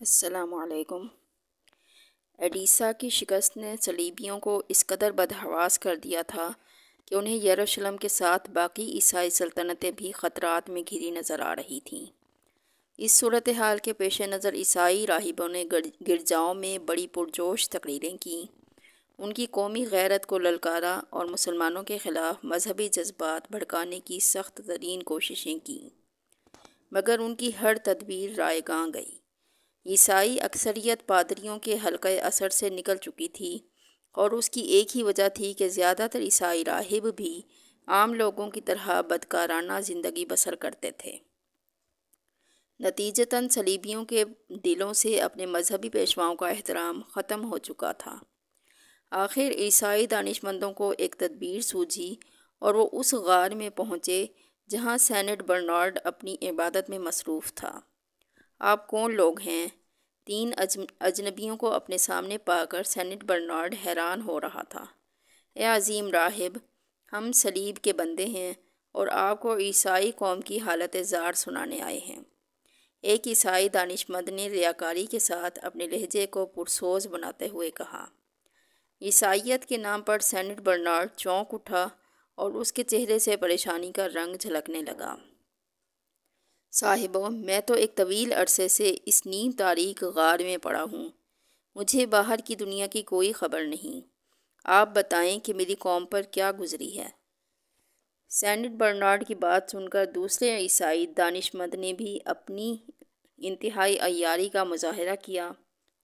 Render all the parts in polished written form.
السلام علیکم۔ ایڈیسا کی شکست نے صلیبیوں کو اس قدر بدحواس کر دیا تھا کہ انہیں یروشلم کے ساتھ باقی عیسائی سلطنتیں بھی خطرات میں گھری نظر آ رہی تھیں۔ اس صورتحال کے پیش نظر عیسائی راہبوں نے گرجاؤں میں بڑی پرجوش تقریریں کیں، ان کی قومی غیرت کو للکارا اور مسلمانوں کے خلاف مذہبی جذبات بھڑکانے کی سخت ترین کوششیں کیں، مگر ان کی ہر تدبیر رائے گاں گئی۔ عیسائی اکثریت پادریوں کے حلقہ اثر سے نکل چکی تھی، اور اس کی ایک ہی وجہ تھی کہ زیادہ تر عیسائی راہب بھی عام لوگوں کی طرح بدکارانہ زندگی بسر کرتے تھے۔ نتیجتاً صلیبیوں کے دلوں سے اپنے مذہبی پیشواؤں کا احترام ختم ہو چکا تھا۔ آخر عیسائی دانشمندوں کو ایک تدبیر سوجھی اور وہ اس غار میں پہنچے جہاں سینٹ برنارڈ اپنی عبادت میں مصروف تھا۔ آپ کون لوگ ہیں؟ 3 اجنبیوں کو اپنے سامنے پا کر سینٹ برنارڈ حیران ہو رہا تھا۔ اے عظیم راہب، ہم صلیب کے بندے ہیں اور آپ کو عیسائی قوم کی حالت زار سنانے آئے ہیں۔ ایک عیسائی دانشمند نے ریاکاری کے ساتھ اپنے لہجے کو پرسوز بناتے ہوئے کہا۔ عیسائیت کے نام پر سینٹ برنارڈ چونک اٹھا اور اس کے چہرے سے پریشانی کا رنگ جھلکنے لگا۔ صاحبوں، میں تو ایک طویل عرصے سے اس نیم تاریک غار میں پڑا ہوں، مجھے باہر کی دنیا کی کوئی خبر نہیں۔ آپ بتائیں کہ میری قوم پر کیا گزری ہے؟ سینٹ برنارڈ کی بات سن کر دوسرے عیسائی دانشمند نے بھی اپنی انتہائی عیاری کا مظاہرہ کیا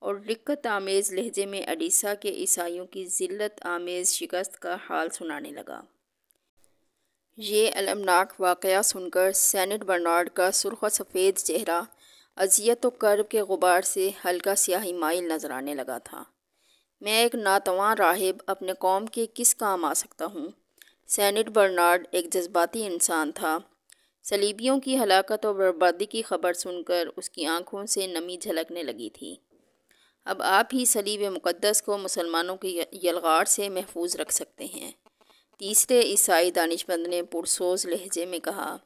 اور رقت آمیز لہجے میں ایڈیسا کے عیسائیوں کی ذلت آمیز شکست کا حال سنانے لگا۔ یہ المناک واقعہ سن کر سینٹ برنارڈ کا سرخ و سفید چہرہ اذیت و کرب کے غبار سے ہلکا سیاہی مائل نظر آنے لگا تھا۔ میں ایک ناتواں راہب اپنے قوم کے کس کام آ سکتا ہوں؟ سینٹ برنارڈ ایک جذباتی انسان تھا۔ صلیبیوں کی ہلاکت و بربادی کی خبر سن کر اس کی آنکھوں سے نمی جھلکنے لگی تھی۔ اب آپ ہی صلیب مقدس کو مسلمانوں کی یلغار سے محفوظ رکھ سکتے ہیں۔ تیسرے عیسائی دانشمند نے پرسوز لہجے میں کہا۔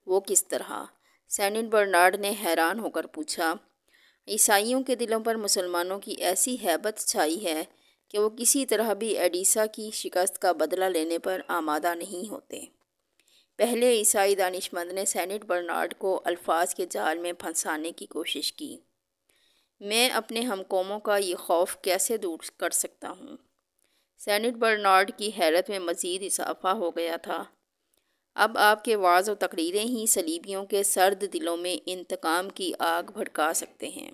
وہ کس طرح؟ سینٹ برنارڈ نے حیران ہو کر پوچھا۔ عیسائیوں کے دلوں پر مسلمانوں کی ایسی ہیبت چھائی ہے کہ وہ کسی طرح بھی ایڈیسا کی شکست کا بدلہ لینے پر آمادہ نہیں ہوتے۔ پہلے عیسائی دانشمند نے سینٹ برنارڈ کو الفاظ کے جال میں پھنسانے کی کوشش کی۔ میں اپنے ہم قوموں کا یہ خوف کیسے دور کر سکتا ہوں؟ سینٹ برنارڈ کی حیرت میں مزید اضافہ ہو گیا تھا۔ اب آپ کے وعظ و تقریریں ہی صلیبیوں کے سرد دلوں میں انتقام کی آگ بھڑکا سکتے ہیں۔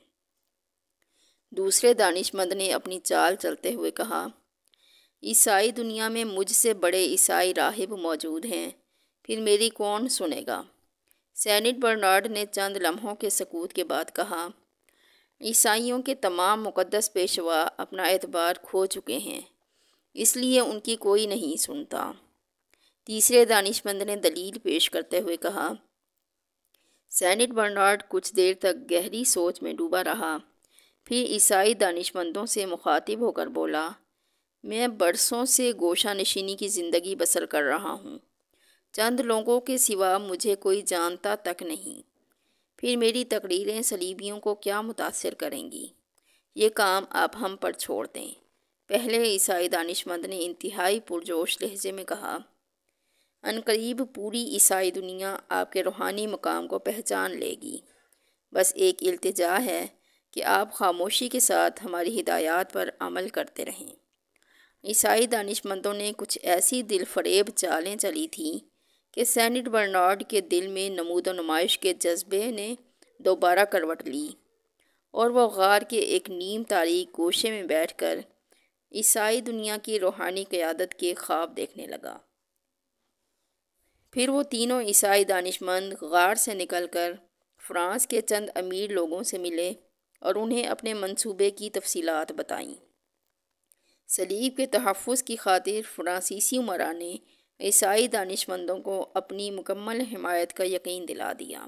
دوسرے دانشمند نے اپنی چال چلتے ہوئے کہا۔ عیسائی دنیا میں مجھ سے بڑے عیسائی راہب موجود ہیں، پھر میری کون سنے گا؟ سینٹ برنارڈ نے چند لمحوں کے سکوت کے بعد کہا۔ عیسائیوں کے تمام مقدس پیشوا اپنا اعتبار کھو چکے ہیں، اس لیے ان کی کوئی نہیں سنتا۔ تیسرے دانشمند نے دلیل پیش کرتے ہوئے کہا۔ سینٹ برنارڈ کچھ دیر تک گہری سوچ میں ڈوبا رہا، پھر عیسائی دانشمندوں سے مخاطب ہو کر بولا۔ میں برسوں سے گوشہ نشینی کی زندگی بسر کر رہا ہوں، چند لوگوں کے سوا مجھے کوئی جانتا تک نہیں، پھر میری تقریریں صلیبیوں کو کیا متاثر کریں گی؟ یہ کام آپ ہم پر چھوڑ دیں۔ پہلے عیسائی دانشمند نے انتہائی پرجوش لہجے میں کہا۔ عنقریب پوری عیسائی دنیا آپ کے روحانی مقام کو پہچان لے گی، بس ایک التجا ہے کہ آپ خاموشی کے ساتھ ہماری ہدایات پر عمل کرتے رہیں۔ عیسائی دانشمندوں نے کچھ ایسی دل فریب چالیں چلی تھیں کہ سینٹ برنارڈ کے دل میں نمود و نمائش کے جذبے نے دوبارہ کروٹ لی، اور وہ غار کے ایک نیم تاریک گوشے میں بیٹھ کر عیسائی دنیا کی روحانی قیادت کے خواب دیکھنے لگا۔ پھر وہ تینوں عیسائی دانشمند غار سے نکل کر فرانس کے چند امیر لوگوں سے ملے اور انہیں اپنے منصوبے کی تفصیلات بتائیں۔ صلیب کے تحفظ کی خاطر فرانسیسی امراء نے عیسائی دانشمندوں کو اپنی مکمل حمایت کا یقین دلا دیا۔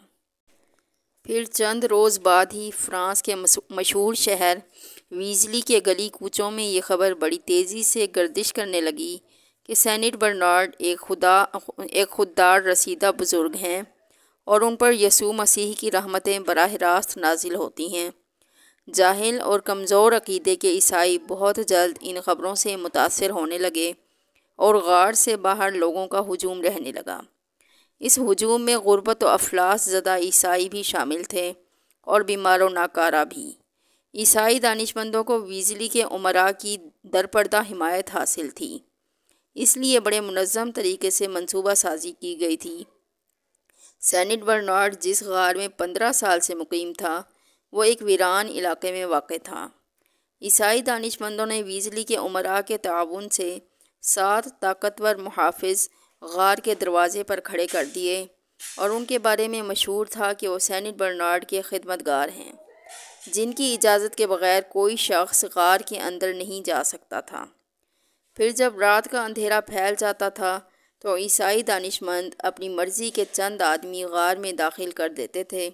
پھر چند روز بعد ہی فرانس کے مشہور شہر ویزلی کے گلی کوچوں میں یہ خبر بڑی تیزی سے گردش کرنے لگی کہ سینٹ برنارڈ ایک خوددار رسیدہ بزرگ ہیں اور ان پر یسوع مسیح کی رحمتیں براہ راست نازل ہوتی ہیں۔ جاہل اور کمزور عقیدے کے عیسائی بہت جلد ان خبروں سے متاثر ہونے لگے اور غار سے باہر لوگوں کا ہجوم رہنے لگا۔ اس ہجوم میں غربت و افلاس زدہ عیسائی بھی شامل تھے اور بیمار و ناکارہ بھی۔ عیسائی دانشمندوں کو ویزلی کے امراء کی درپردہ حمایت حاصل تھی، اس لیے بڑے منظم طریقے سے منصوبہ سازی کی گئی تھی۔ سینٹ برنارڈ جس غار میں 15 سال سے مقیم تھا، وہ ایک ویران علاقے میں واقع تھا۔ عیسائی دانشمندوں نے ویزلی کے امراء کے تعاون سے 7 طاقتور محافظ غار کے دروازے پر کھڑے کر دیے اور ان کے بارے میں مشہور تھا کہ وہ سینٹ برنارڈ کے خدمتگار ہیں، جن کی اجازت کے بغیر کوئی شخص غار کے اندر نہیں جا سکتا تھا۔ پھر جب رات کا اندھیرا پھیل جاتا تھا تو عیسائی دانشمند اپنی مرضی کے چند آدمی غار میں داخل کر دیتے تھے۔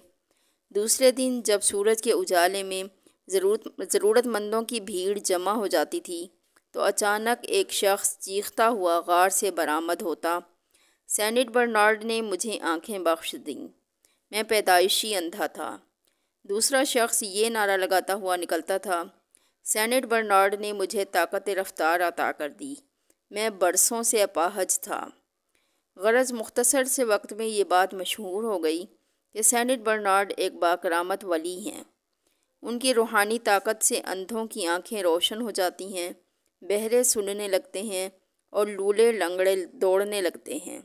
دوسرے دن جب سورج کے اجالے میں ضرورت مندوں کی بھیڑ جمع ہو جاتی تھی تو اچانک ایک شخص چیختا ہوا غار سے برآمد ہوتا، سینٹ برنارڈ نے مجھے آنکھیں بخش دیں، میں پیدائشی اندھا تھا۔ دوسرا شخص یہ نعرہ لگاتا ہوا نکلتا تھا، سینٹ برنارڈ نے مجھے طاقت رفتار عطا کر دی، میں برسوں سے اپاہج تھا۔ غرض مختصر سے وقت میں یہ بات مشہور ہو گئی کہ سینٹ برنارڈ ایک باکرامت ولی ہیں۔ ان کی روحانی طاقت سے اندھوں کی آنکھیں روشن ہو جاتی ہیں، بہرے سننے لگتے ہیں اور لولے لنگڑے دوڑنے لگتے ہیں۔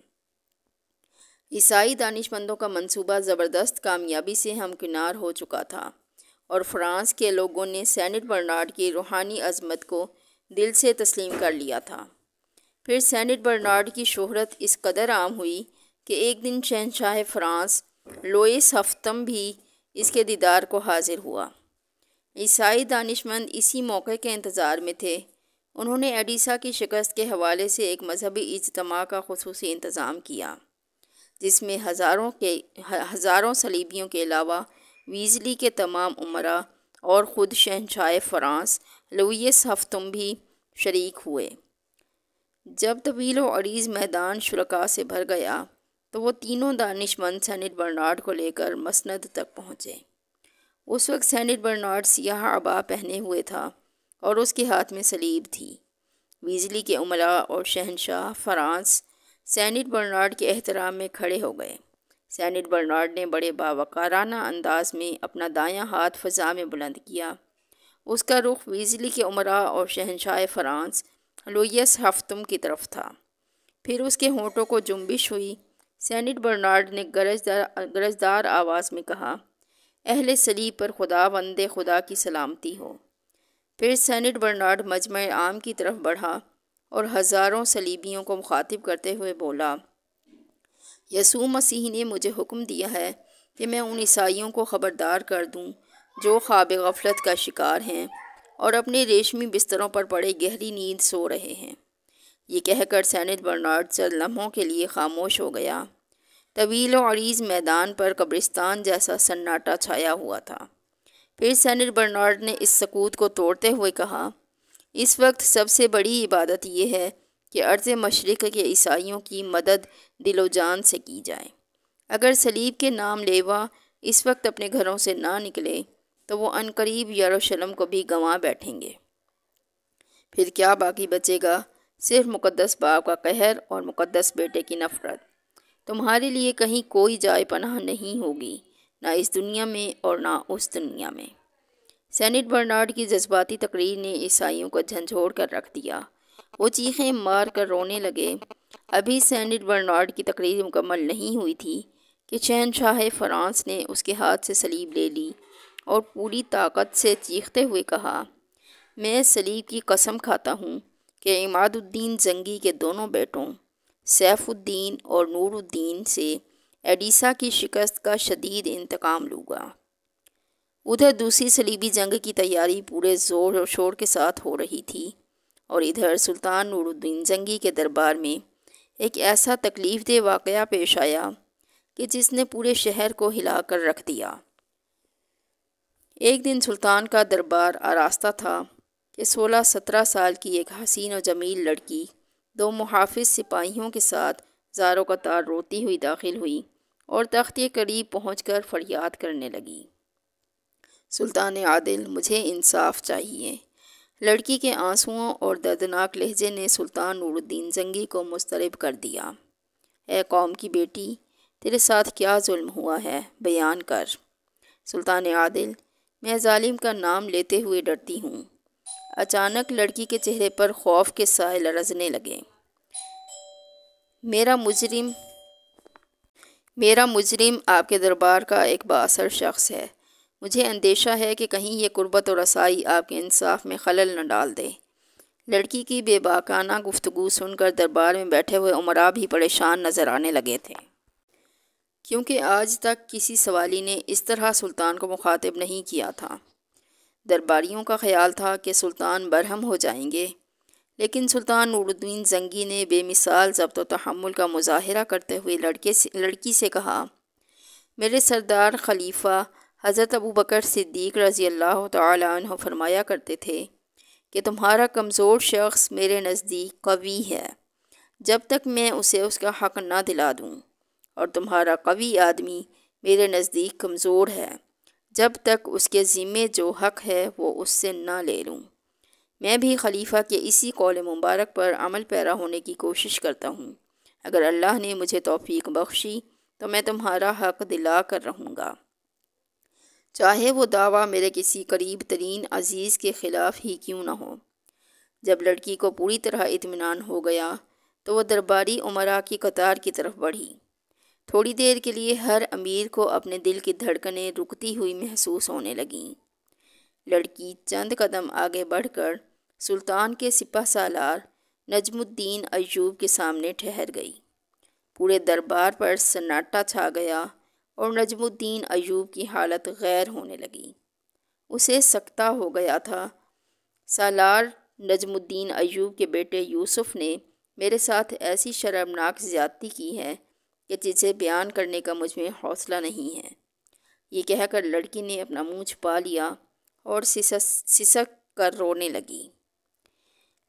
عیسائی دانشمندوں کا منصوبہ زبردست کامیابی سے ہمکنار ہو چکا تھا اور فرانس کے لوگوں نے سینٹ برنارڈ کی روحانی عظمت کو دل سے تسلیم کر لیا تھا۔ پھر سینٹ برنارڈ کی شہرت اس قدر عام ہوئی کہ ایک دن شہنشاہ فرانس لوئس ہفتم بھی اس کے دیدار کو حاضر ہوا۔ عیسائی دانشمند اسی موقع کے انتظار میں تھے۔ انہوں نے ایڈیسا کی شکست کے حوالے سے ایک مذہبی اجتماع کا خصوصی انتظام کیا، جس میں ہزاروں صلیبیوں کے علاوہ ویزلی کے تمام امراء اور خود شہنشاہ فرانس لوئیس ہفتم بھی شریک ہوئے۔ جب طویل و عریض میدان شرکاء سے بھر گیا تو وہ تینوں دانشمند سینٹ برنارڈ کو لے کر مسند تک پہنچے۔ اس وقت سینٹ برنارڈ سیاہ عبا پہنے ہوئے تھا اور اس کے ہاتھ میں صلیب تھی۔ ویزلی کے امراء اور شہنشاہ فرانس سینٹ برنارڈ کے احترام میں کھڑے ہو گئے۔ سینٹ برنارڈ نے بڑے باوقارانہ انداز میں اپنا دایاں ہاتھ فضا میں بلند کیا۔ اس کا رخ ویزلی کے امراء اور شہنشاہ فرانس لوئیس ہفتم کی طرف تھا۔ پھر اس کے ہونٹوں کو جنبش ہوئی۔ سینٹ برنارڈ نے گرجدار آواز میں کہا، اہل صلیب پر خداوند خدا کی سلامتی ہو۔ پھر سینٹ برنارڈ مجمع عام کی طرف بڑھا اور ہزاروں صلیبیوں کو مخاطب کرتے ہوئے بولا، یسوع مسیح نے مجھے حکم دیا ہے کہ میں ان عیسائیوں کو خبردار کر دوں جو خواب غفلت کا شکار ہیں اور اپنے ریشمی بستروں پر پڑے گہری نیند سو رہے ہیں۔ یہ کہہ کر سینٹ برنارڈ چند لمحوں کے لیے خاموش ہو گیا۔ طویل و عریض میدان پر قبرستان جیسا سناٹا چھایا ہوا تھا۔ پھر سینٹ برنارڈ نے اس سکوت کو توڑتے ہوئے کہا، اس وقت سب سے بڑی عبادت یہ ہے کہ ارض مشرق کے عیسائیوں کی مدد دل و جان سے کی جائے۔ اگر صلیب کے نام لیوا اس وقت اپنے گھروں سے نہ نکلے تو وہ عنقریب یروشلم کو بھی گنوا بیٹھیں گے۔ پھر کیا باقی بچے گا؟ صرف مقدس باپ کا قہر اور مقدس بیٹے کی نفرت۔ تمہارے لیے کہیں کوئی جائے پناہ نہیں ہوگی، نہ اس دنیا میں اور نہ اس دنیا میں۔ سینٹ برنارڈ کی جذباتی تقریر نے عیسائیوں کو جھنجھوڑ کر رکھ دیا۔ وہ چیخیں مار کر رونے لگے۔ ابھی سینٹ برنارڈ کی تقریر مکمل نہیں ہوئی تھی کہ شہنشاہ فرانس نے اس کے ہاتھ سے صلیب لے لی اور پوری طاقت سے چیختے ہوئے کہا، میں صلیب کی قسم کھاتا ہوں کہ عماد الدین زنگی کے دونوں بیٹوں سیف الدین اور نور الدین سے ایڈیسا کی شکست کا شدید انتقام لوں گا۔ ادھر دوسری صلیبی جنگ کی تیاری پورے زور و شور کے ساتھ ہو رہی تھی اور ادھر سلطان نور الدین زنگی کے دربار میں ایک ایسا تکلیف دہ واقعہ پیش آیا کہ جس نے پورے شہر کو ہلا کر رکھ دیا۔ ایک دن سلطان کا دربار آراستہ تھا کہ 16-17 سال کی ایک حسین و جمیل لڑکی 2 محافظ سپاہیوں کے ساتھ زاروں قطار روتی ہوئی داخل ہوئی اور تخت کے قریب پہنچ کر فریاد کرنے لگی، سلطان عادل، مجھے انصاف چاہیے۔ لڑکی کے آنسوؤں اور دردناک لہجے نے سلطان نور الدین زنگی کو مضطرب کر دیا۔ اے قوم کی بیٹی، تیرے ساتھ کیا ظلم ہوا ہے، بیان کر۔ سلطان عادل، میں ظالم کا نام لیتے ہوئے ڈرتی ہوں۔ اچانک لڑکی کے چہرے پر خوف کے سائے لرزنے لگے۔ میرا مجرم آپ کے دربار کا ایک بااثر شخص ہے۔ مجھے اندیشہ ہے کہ کہیں یہ قربت و رسائی آپ کے انصاف میں خلل نہ ڈال دے۔ لڑکی کی بے باکانہ گفتگو سن کر دربار میں بیٹھے ہوئے امراء بھی پریشان نظر آنے لگے تھے، کیونکہ آج تک کسی سوالی نے اس طرح سلطان کو مخاطب نہیں کیا تھا۔ درباریوں کا خیال تھا کہ سلطان برہم ہو جائیں گے، لیکن سلطان نور الدین زنگی نے بے مثال ضبط و تحمل کا مظاہرہ کرتے ہوئے لڑکی سے کہا، میرے سردار خلیفہ حضرت ابوبکر صدیق رضی اللہ تعالی عنہ فرمایا کرتے تھے کہ تمہارا کمزور شخص میرے نزدیک قوی ہے جب تک میں اسے اس کا حق نہ دلا دوں، اور تمہارا قوی آدمی میرے نزدیک کمزور ہے جب تک اس کے ذمے جو حق ہے وہ اس سے نہ لے لوں۔ میں بھی خلیفہ کے اسی قول مبارک پر عمل پیرا ہونے کی کوشش کرتا ہوں۔ اگر اللہ نے مجھے توفیق بخشی تو میں تمہارا حق دلا کر رہوں گا، چاہے وہ دعویٰ میرے کسی قریب ترین عزیز کے خلاف ہی کیوں نہ ہو۔ جب لڑکی کو پوری طرح اطمینان ہو گیا تو وہ درباری امراء کی قطار کی طرف بڑھی۔ تھوڑی دیر کے لیے ہر امیر کو اپنے دل کی دھڑکنیں رکتی ہوئی محسوس ہونے لگیں۔ لڑکی چند قدم آگے بڑھ کر سلطان کے سپہ سالار نجم الدین ایوب کے سامنے ٹھہر گئی۔ پورے دربار پر سناٹا چھا گیا اور نجم الدین ایوب کی حالت غیر ہونے لگی۔ اسے سکتہ ہو گیا تھا۔ سالار نجم الدین ایوب کے بیٹے یوسف نے میرے ساتھ ایسی شرمناک زیادتی کی ہے کہ جسے بیان کرنے کا مجھ میں حوصلہ نہیں ہے۔ یہ کہہ کر لڑکی نے اپنا منہ چھپا لیا اور سسک کر رونے لگی۔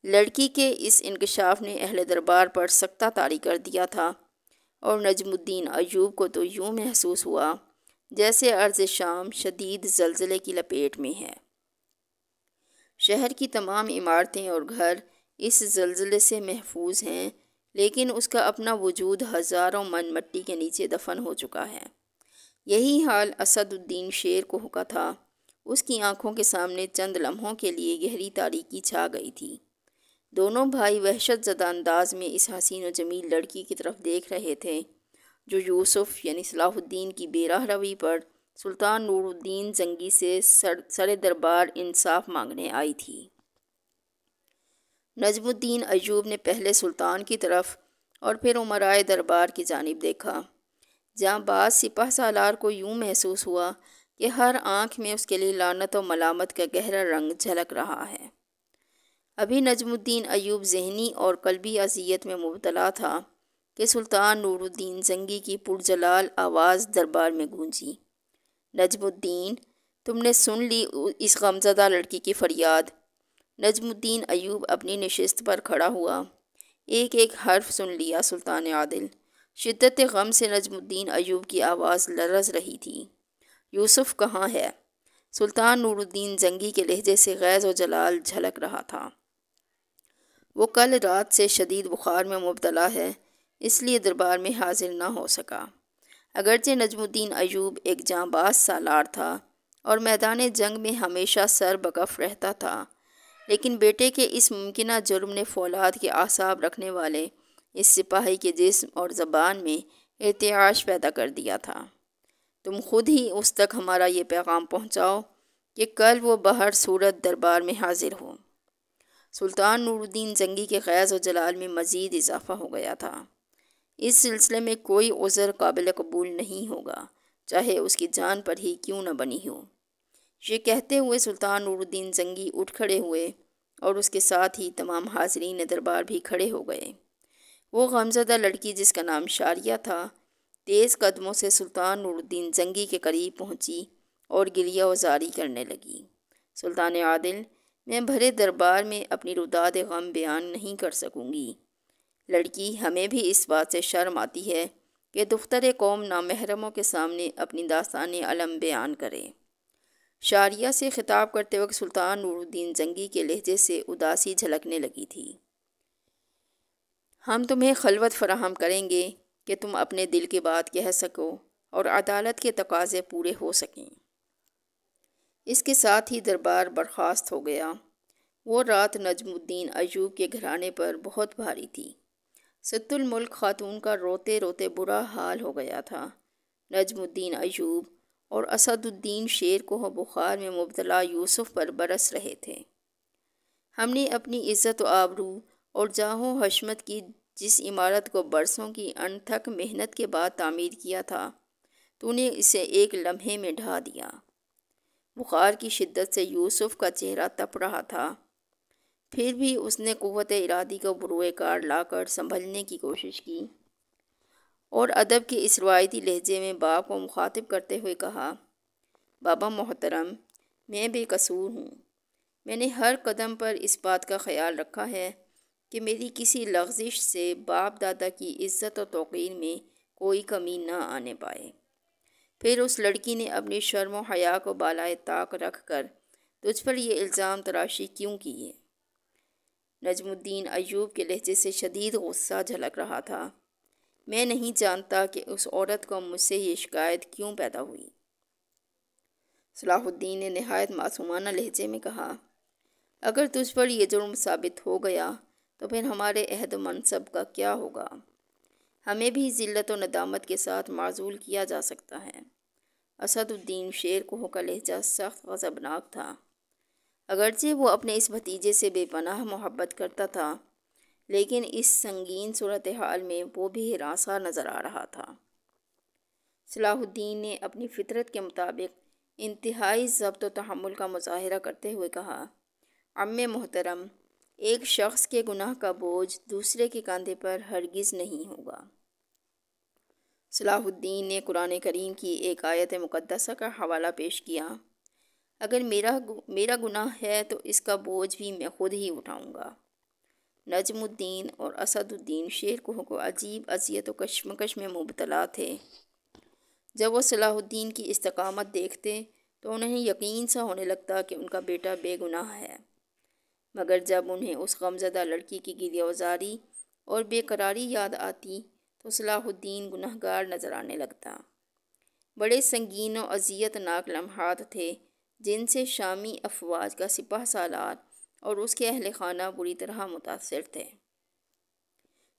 لڑکی کے اس انکشاف نے اہل دربار پر سکتہ طاری کر دیا تھا، اور نجم الدین ایوب کو تو یوں محسوس ہوا جیسے ارض شام شدید زلزلے کی لپیٹ میں ہے۔ شہر کی تمام عمارتیں اور گھر اس زلزلے سے محفوظ ہیں، لیکن اس کا اپنا وجود ہزاروں من مٹی کے نیچے دفن ہو چکا ہے۔ یہی حال اسد الدین شیر کو ہوا تھا۔ اس کی آنکھوں کے سامنے چند لمحوں کے لیے گہری تاریکی چھا گئی تھی۔ دونوں بھائی وحشت زدہ انداز میں اس حسین و جمیل لڑکی کی طرف دیکھ رہے تھے جو یوسف یعنی صلاح الدین کی بے راہ روی پر سلطان نور الدین زنگی سے سر دربار انصاف مانگنے آئی تھی۔ نجم الدین ایوب نے پہلے سلطان کی طرف اور پھر امرائے دربار کی جانب دیکھا۔ جہاں بعض سپہ سالار کو یوں محسوس ہوا کہ ہر آنکھ میں اس کے لیے لعنت و ملامت کا گہرا رنگ جھلک رہا ہے۔ ابھی نجم الدین ایوب ذہنی اور قلبی اذیت میں مبتلا تھا کہ سلطان نور الدین زنگی کی پرجلال آواز دربار میں گونجی، نجم الدین، تم نے سن لی اس غمزدہ لڑکی کی فریاد۔ نجم الدین ایوب اپنی نشست پر کھڑا ہوا۔ ایک ایک حرف سن لیا سلطان عادل۔ شدت غم سے نجم الدین ایوب کی آواز لرز رہی تھی۔ یوسف کہاں ہے؟ سلطان نور الدین زنگی کے لہجے سے غیظ و جلال جھلک رہا تھا۔ وہ کل رات سے شدید بخار میں مبتلا ہے، اس لیے دربار میں حاضر نہ ہو سکا۔ اگرچہ نجم الدین ایوب ایک جانباز سالار تھا اور میدان جنگ میں ہمیشہ سر بکف رہتا تھا، لیکن بیٹے کے اس ممکنہ جرم نے فولاد کے اعصاب رکھنے والے اس سپاہی کے جسم اور زبان میں ارتعاش پیدا کر دیا تھا۔ تم خود ہی اس تک ہمارا یہ پیغام پہنچاؤ کہ کل وہ بہر صورت دربار میں حاضر ہو۔ سلطان نور الدین زنگی کے غیظ و جلال میں مزید اضافہ ہو گیا تھا۔ اس سلسلے میں کوئی عذر قابل قبول نہیں ہوگا، چاہے اس کی جان پر ہی کیوں نہ بنی ہو۔ یہ کہتے ہوئے سلطان نور الدین زنگی اٹھ کھڑے ہوئے اور اس کے ساتھ ہی تمام حاضرین دربار بھی کھڑے ہو گئے۔ وہ غمزدہ لڑکی جس کا نام شاریہ تھا تیز قدموں سے سلطان نور الدین زنگی کے قریب پہنچی اور گریہ وزاری کرنے لگی۔ سلطان عادل، میں بھرے دربار میں اپنی روداد غم بیان نہیں کر سکوں گی۔ لڑکی، ہمیں بھی اس بات سے شرم آتی ہے کہ دختر قوم نامحرموں کے سامنے اپنی داستان علم بیان کرے۔ شاریہ سے خطاب کرتے وقت سلطان نور الدین زنگی کے لہجے سے اداسی جھلکنے لگی تھی۔ ہم تمہیں خلوت فراہم کریں گے کہ تم اپنے دل کی بات کہہ سکو اور عدالت کے تقاضے پورے ہو سکیں۔ اس کے ساتھ ہی دربار برخاست ہو گیا۔ وہ رات نجم الدین ایوب کے گھرانے پر بہت بھاری تھی۔ ست الملک خاتون کا روتے روتے برا حال ہو گیا تھا۔ نجم الدین ایوب اور اسد الدین شیر کوہ بخار میں مبتلا یوسف پر برس رہے تھے۔ ہم نے اپنی عزت و آبرو اور جاہ و حشمت کی جس عمارت کو برسوں کی انتھک محنت کے بعد تعمیر کیا تھا، تو نے اسے ایک لمحے میں ڈھا دیا۔ بخار کی شدت سے یوسف کا چہرہ تپ رہا تھا، پھر بھی اس نے قوت ارادی کو بروئے کار لا کر سنبھلنے کی کوشش کی اور ادب کے اس روایتی لہجے میں باپ کو مخاطب کرتے ہوئے کہا، بابا محترم، میں بے قصور ہوں۔ میں نے ہر قدم پر اس بات کا خیال رکھا ہے کہ میری کسی لغزش سے باپ دادا کی عزت و توقیر میں کوئی کمی نہ آنے پائے۔ پھر اس لڑکی نے اپنی شرم و حیا کو بالائے طاق رکھ کر تجھ پر یہ الزام تراشی کیوں کی ہے؟ نجم الدین ایوب کے لہجے سے شدید غصہ جھلک رہا تھا۔ میں نہیں جانتا کہ اس عورت کو مجھ سے یہ شکایت کیوں پیدا ہوئی۔ صلاح الدین نے نہایت معصومانہ لہجے میں کہا، اگر تجھ پر یہ جرم ثابت ہو گیا تو پھر ہمارے عہد و منصب کا کیا ہوگا؟ ہمیں بھی ذلت و ندامت کے ساتھ معزول کیا جا سکتا ہے۔ اسد الدین شیر کوہ کا لہجہ سخت غضبناک تھا۔ اگرچہ وہ اپنے اس بھتیجے سے بے پناہ محبت کرتا تھا، لیکن اس سنگین صورتحال میں وہ بھی ہراساں نظر آ رہا تھا۔ صلاح الدین نے اپنی فطرت کے مطابق انتہائی ضبط و تحمل کا مظاہرہ کرتے ہوئے کہا، عم محترم، ایک شخص کے گناہ کا بوجھ دوسرے کے کاندھے پر ہرگز نہیں ہوگا۔ صلاح الدین نے قرآن کریم کی ایک آیت مقدسہ کا حوالہ پیش کیا، اگر میرا گناہ ہے تو اس کا بوجھ بھی میں خود ہی اٹھاؤں گا۔ نجم الدین اور اسد الدین شیر کوہ کو عجیب اذیت و کشمکش میں مبتلا تھے۔ جب وہ صلاح الدین کی استقامت دیکھتے تو انہیں یقین سا ہونے لگتا کہ ان کا بیٹا بے گناہ ہے، مگر جب انہیں اس غمزدہ لڑکی کی گریہ وزاری اور بے قراری یاد آتی تو صلاح الدین گنہگار نظر آنے لگتا۔ بڑے سنگین و اذیت ناک لمحات تھے جن سے شامی افواج کا سپہ سالار اور اس کے اہل خانہ بری طرح متاثر تھے۔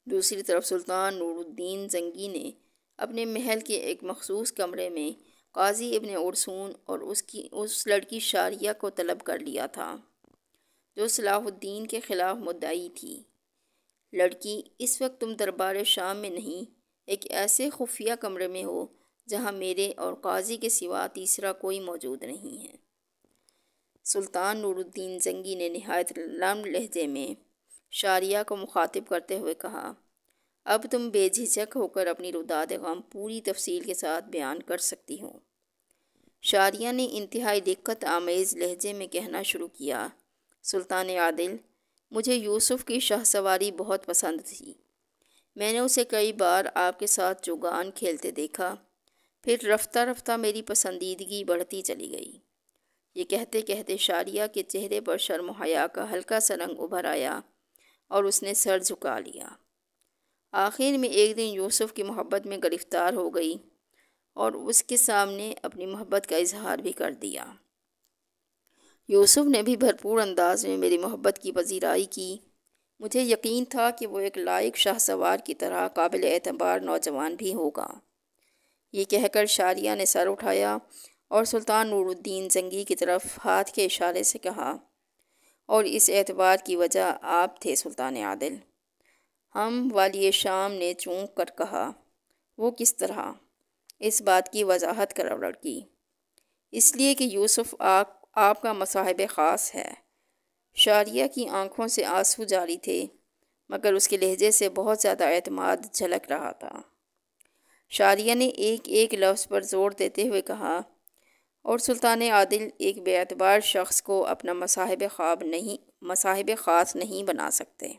دوسری طرف سلطان نور الدین زنگی نے اپنے محل کے ایک مخصوص کمرے میں قاضی ابن ارسون اور اس لڑکی شاریہ کو طلب کر لیا تھا جو صلاح الدین کے خلاف مدعی تھی۔ لڑکی، اس وقت تم دربار شام میں نہیں، ایک ایسے خفیہ کمرے میں ہو جہاں میرے اور قاضی کے سوا تیسرا کوئی موجود نہیں ہے۔ سلطان نور الدین زنگی نے نہایت نرم لہجے میں شاریہ کو مخاطب کرتے ہوئے کہا، اب تم بے جھجک ہو کر اپنی روداد غم پوری تفصیل کے ساتھ بیان کر سکتی ہو۔ شاریہ نے انتہائی دقت آمیز لہجے میں کہنا شروع کیا، سلطان عادل، مجھے یوسف کی شاہ سواری بہت پسند تھی۔ میں نے اسے کئی بار آپ کے ساتھ چوگان کھیلتے دیکھا، پھر رفتہ رفتہ میری پسندیدگی بڑھتی چلی گئی۔ یہ کہتے کہتے شاریہ کے چہرے پر شرم و حیا کا ہلکا سا رنگ ابھر آیا اور اس نے سر جھکا لیا۔ آخر میں ایک دن یوسف کی محبت میں گرفتار ہو گئی اور اس کے سامنے اپنی محبت کا اظہار بھی کر دیا۔ یوسف نے بھی بھرپور انداز میں میری محبت کی پذیرائی کی۔ مجھے یقین تھا کہ وہ ایک لائق شاہ سوار کی طرح قابل اعتبار نوجوان بھی ہوگا۔ یہ کہہ کر شاریہ نے سر اٹھایا اور سلطان نور الدین زنگی کی طرف ہاتھ کے اشارے سے کہا، اور اس اعتبار کی وجہ آپ تھے سلطان عادل۔ ہم والی شام نے چونک کر کہا، وہ کس طرح؟ اس بات کی وضاحت کرو لڑکی۔ اس لیے کہ یوسف آپ کا مصاحب خاص ہے۔ شاریہ کی آنکھوں سے آنسو جاری تھے، مگر اس کے لہجے سے بہت زیادہ اعتماد جھلک رہا تھا۔ شاریہ نے ایک ایک لفظ پر زور دیتے ہوئے کہا، اور سلطان عادل ایک بے اعتبار شخص کو اپنا مصاحب خاص نہیں بنا سکتے۔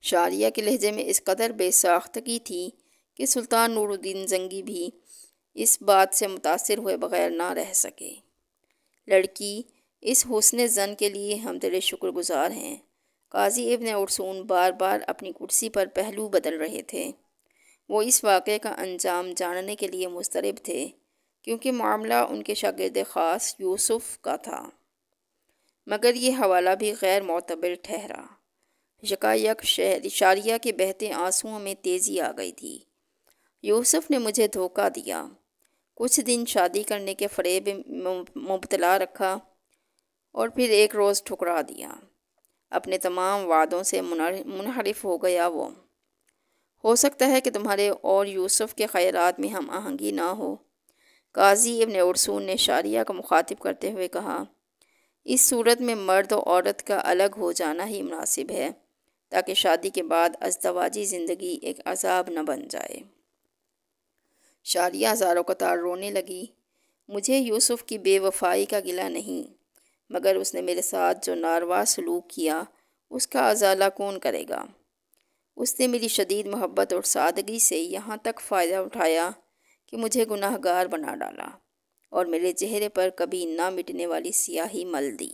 شاریہ کے لہجے میں اس قدر بے ساختگی تھی کہ سلطان نور الدین زنگی بھی اس بات سے متاثر ہوئے بغیر نہ رہ سکے۔ لڑکی، اس حسن زن کے لیے ہم تیرے شکر گزار ہیں۔ قاضی ابن ارسطون بار بار اپنی کرسی پر پہلو بدل رہے تھے۔ وہ اس واقعے کا انجام جاننے کے لیے مضطرب تھے، کیونکہ معاملہ ان کے شاگرد خاص یوسف کا تھا، مگر یہ حوالہ بھی غیر معتبر ٹھہرا۔ یکایک شاریہ کے بہتے آنسوؤں میں تیزی آ گئی تھی۔ یوسف نے مجھے دھوکہ دیا، کچھ دن شادی کرنے کے فریب مبتلا رکھا، اور پھر ایک روز ٹھکرا دیا۔ اپنے تمام وعدوں سے منحرف ہو گیا وہ۔ ہو سکتا ہے کہ تمہارے اور یوسف کے خیالات میں ہم آہنگی نہ ہو۔ قاضی ابن ارسطون نے شاریہ کو مخاطب کرتے ہوئے کہا، اس صورت میں مرد و عورت کا الگ ہو جانا ہی مناسب ہے، تاکہ شادی کے بعد ازدواجی زندگی ایک عذاب نہ بن جائے۔ شاریہ زار و قطار رونے لگی۔ مجھے یوسف کی بے وفائی کا گلہ نہیں، مگر اس نے میرے ساتھ جو ناروا سلوک کیا اس کا ازالہ کون کرے گا؟ اس نے میری شدید محبت اور سادگی سے یہاں تک فائدہ اٹھایا کہ مجھے گناہ گار بنا ڈالا اور میرے چہرے پر کبھی نہ مٹنے والی سیاہی مل دی۔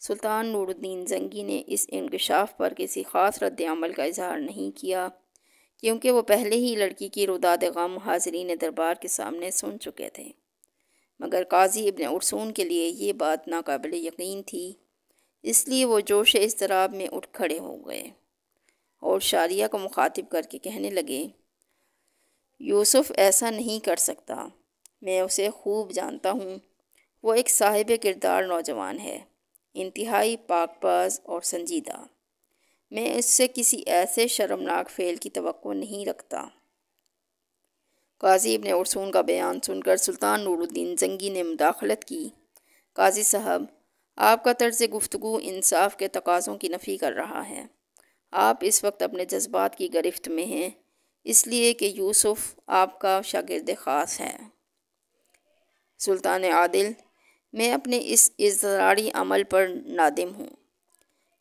سلطان نور الدین زنگی نے اس انکشاف پر کسی خاص رد عمل کا اظہار نہیں کیا، کیونکہ وہ پہلے ہی لڑکی کی روداد غم حاضرین دربار کے سامنے سن چکے تھے، مگر قاضی ابن ارسطون کے لیے یہ بات ناقابل یقین تھی، اس لیے وہ جوش اضطراب میں اٹھ کھڑے ہو گئے اور شاریہ کو مخاطب کر کے کہنے لگے، یوسف ایسا نہیں کر سکتا، میں اسے خوب جانتا ہوں، وہ ایک صاحب کردار نوجوان ہے، انتہائی پاک باز اور سنجیدہ، میں اس سے کسی ایسے شرمناک فعل کی توقع نہیں رکھتا۔ قاضی ابن ارسطون کا بیان سن کر سلطان نور الدین زنگی نے مداخلت کی، قاضی صاحب، آپ کا طرز گفتگو انصاف کے تقاضوں کی نفی کر رہا ہے۔ آپ اس وقت اپنے جذبات کی گرفت میں ہیں، اس لیے کہ یوسف آپ کا شاگرد خاص ہے۔ سلطان عادل، میں اپنے اس اضطراری عمل پر نادم ہوں۔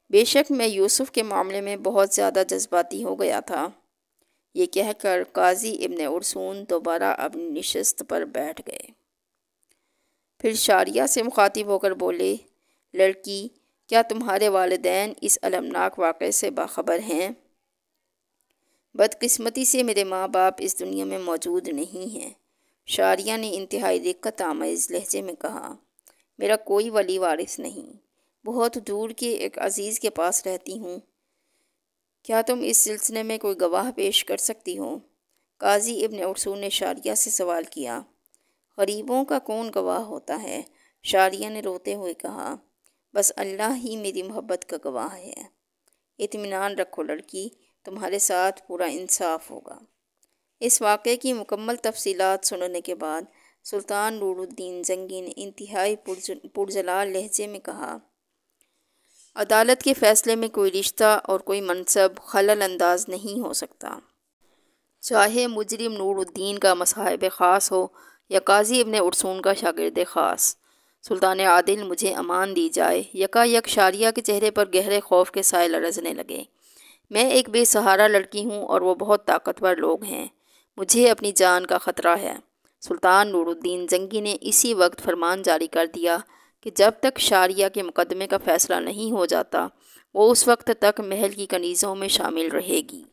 بے شک میں یوسف کے معاملے میں بہت زیادہ جذباتی ہو گیا تھا۔ یہ کہہ کر قاضی ابن ارسطون دوبارہ اپنی نشست پر بیٹھ گئے۔ پھر شاریہ سے مخاطب ہو کر بولے، لڑکی، کیا تمہارے والدین اس المناک واقعے سے باخبر ہیں؟ بدقسمتی سے میرے ماں باپ اس دنیا میں موجود نہیں ہیں۔ شاریہ نے انتہائی رقت آمیز لہجے میں کہا، میرا کوئی ولی وارث نہیں، بہت دور کے ایک عزیز کے پاس رہتی ہوں۔ کیا تم اس سلسلے میں کوئی گواہ پیش کر سکتی ہو؟ قاضی ابن ارسطون نے شاریہ سے سوال کیا۔ غریبوں کا کون گواہ ہوتا ہے؟ شاریہ نے روتے ہوئے کہا، بس اللہ ہی میری محبت کا گواہ ہے۔ اطمینان رکھو لڑکی، تمہارے ساتھ پورا انصاف ہوگا۔ اس واقعے کی مکمل تفصیلات سننے کے بعد سلطان نور الدین زنگی نے انتہائی پرجلال لہجے میں کہا، عدالت کے فیصلے میں کوئی رشتہ اور کوئی منصب خلل انداز نہیں ہو سکتا، چاہے مجرم نور الدین کا مصاحب خاص ہو یا قاضی ابن ارسطون کا شاگرد خاص۔ سلطان عادل، مجھے امان دی جائے۔ یکایک شاریہ کے چہرے پر گہرے خوف کے سائے لرزنے لگے۔ میں ایک بے سہارا لڑکی ہوں اور وہ بہت طاقتور لوگ ہیں، مجھے اپنی جان کا خطرہ ہے۔ سلطان نور الدین زنگی نے اسی وقت فرمان جاری کر دیا کہ جب تک شاریہ کے مقدمے کا فیصلہ نہیں ہو جاتا، وہ اس وقت تک محل کی کنیزوں میں شامل رہے گی۔